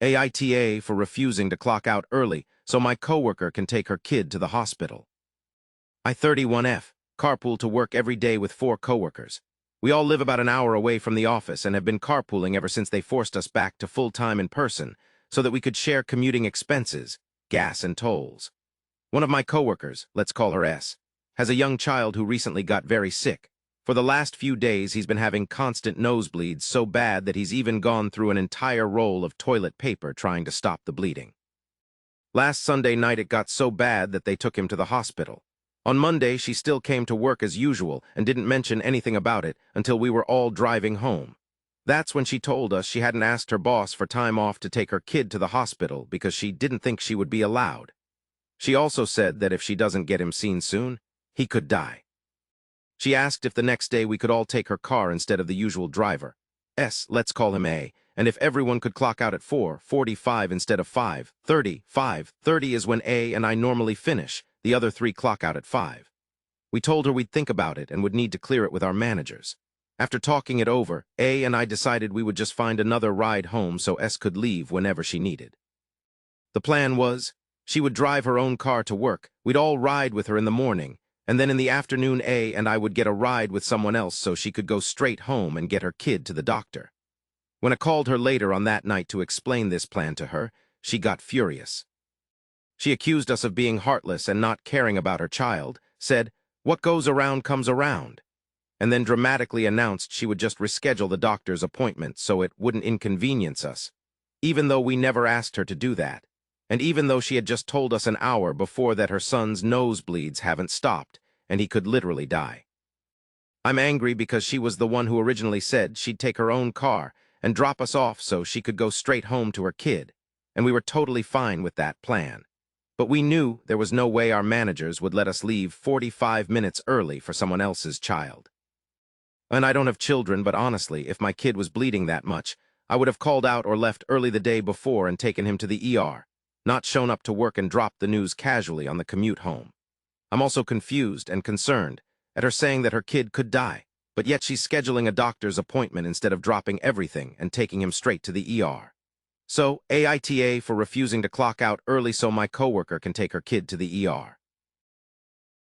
AITA for refusing to clock out early so my coworker can take her kid to the hospital. I-31F, carpool to work every day with 4 coworkers. We all live about an hour away from the office and have been carpooling ever since they forced us back to full-time in person so that we could share commuting expenses, gas and tolls. One of my coworkers, let's call her S, has a young child who recently got very sick. For the last few days, he's been having constant nosebleeds so bad that he's even gone through an entire roll of toilet paper trying to stop the bleeding. Last Sunday night, it got so bad that they took him to the hospital. On Monday, she still came to work as usual and didn't mention anything about it until we were all driving home. That's when she told us she hadn't asked her boss for time off to take her kid to the hospital because she didn't think she would be allowed. She also said that if she doesn't get him seen soon, he could die. She asked if the next day we could all take her car instead of the usual driver. Let's call him A, and if everyone could clock out at 4:45 instead of 5:30. 5:30 is when A and I normally finish. The other 3 clock out at 5. We told her we'd think about it and would need to clear it with our managers. After talking it over, A and I decided we would just find another ride home so S could leave whenever she needed. The plan was, she would drive her own car to work, we'd all ride with her in the morning, and then in the afternoon A and I would get a ride with someone else so she could go straight home and get her kid to the doctor. When I called her later on that night to explain this plan to her, she got furious. She accused us of being heartless and not caring about her child, said, "What goes around comes around," and then dramatically announced she would just reschedule the doctor's appointment so it wouldn't inconvenience us, even though we never asked her to do that, and even though she had just told us an hour before that her son's nosebleeds haven't stopped and he could literally die. I'm angry because she was the one who originally said she'd take her own car and drop us off so she could go straight home to her kid, and we were totally fine with that plan. But we knew there was no way our managers would let us leave 45 minutes early for someone else's child. And I don't have children, but honestly, if my kid was bleeding that much, I would have called out or left early the day before and taken him to the ER, not shown up to work and dropped the news casually on the commute home. I'm also confused and concerned at her saying that her kid could die, but yet she's scheduling a doctor's appointment instead of dropping everything and taking him straight to the ER. So, AITA for refusing to clock out early so my coworker can take her kid to the ER.